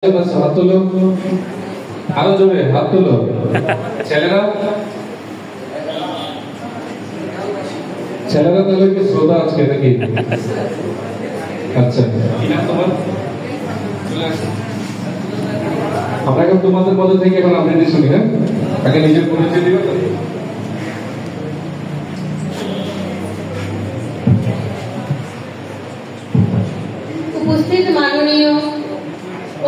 হাত তোলো, আরো জোরে হাত তোলো ছেলেরা। ছেলেরা তাহলে কি শ্রোতা আজকে নাকি? আচ্ছা, আমরা এখন তোমাদের মধ্যে থেকে এখন আবৃত্তি শুনি। হ্যাঁ, আগে নিজের পরিচয় দিবে তো। উপস্থিত মাননীয়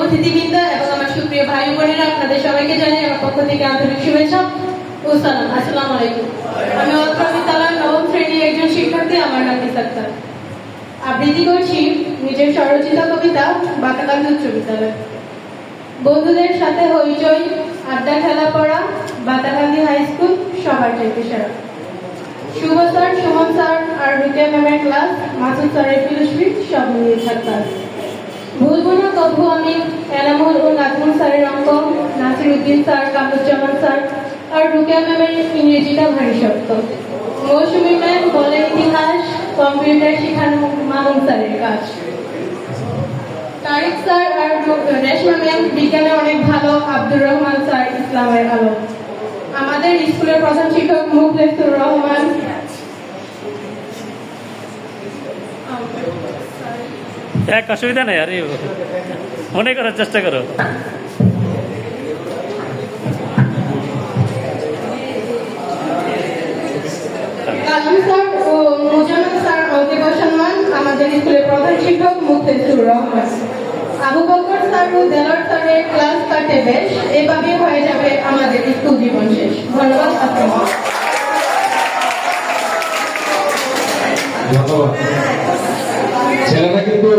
অতিথিবৃন্দ এবং আমার সুপ্রিয় ভাই বোনেরা, আপনাদের সবাইকে জানাই আমার পক্ষ থেকে আন্তরিক শুভেচ্ছা ও সালাম। আসসালামু আলাইকুম। আমি অত্র বিদ্যালয়ের নবম শ্রেণীর একজন শিক্ষার্থী। আমার নাম ইসাক্তার। আবৃত্তি করছি নিজের স্বরচিত কবিতা বাতাকান্দি উচ্চ বিদ্যালয়। বন্ধুদের সাথে হইচই, আড্ডা, খেলা পড়া, বাতাকান্দি হাই স্কুল সবার চাইতে সেরা। শুভ স্যার, সুমন স্যার আর রুকিয়া ম্যামের ক্লাস, মাসুদ স্যারের ফিলোসফি সব মিলিয়ে ক্লাস। ভুলবো না কবু আমি এনামুল ও নাজমুল স্যারের অঙ্ক, নাসির উদ্দিন স্যার, কামরুজ্জামান স্যার আর রুকিয়া ম্যামের ইংরেজিটা ভারী শক্ত। মৌসুমী ম্যাম বলে ইতিহাস, কম্পিউটার শেখানো মামুন স্যারের কাজ। তারিক স্যার আর রেশমা ম্যাম বিজ্ঞানে অনেক ভালো, আব্দুর রহমান স্যার ইসলামের আলো। আমাদের স্কুলের প্রধান শিক্ষক মুখলেসুর রহমান। এক অসুবিধা নেই, আরে মনে করার চেষ্টা করো। কালাম স্যার ও মুজাম্মেল স্যার অঙ্কে সম্মান। আমাদের স্কুলের প্রধান শিক্ষক মুখলেসুর রহমান। আবু বকর স্যার ও দেলোয়ার স্যারের ক্লাস কাটে বেশ, এভাবে হয়ে যাবে আমাদের স্কুল জীবন শেষ। ধন্যবাদ আপনাকে। ধন্যবাদ। ছেলেরা কিন্তু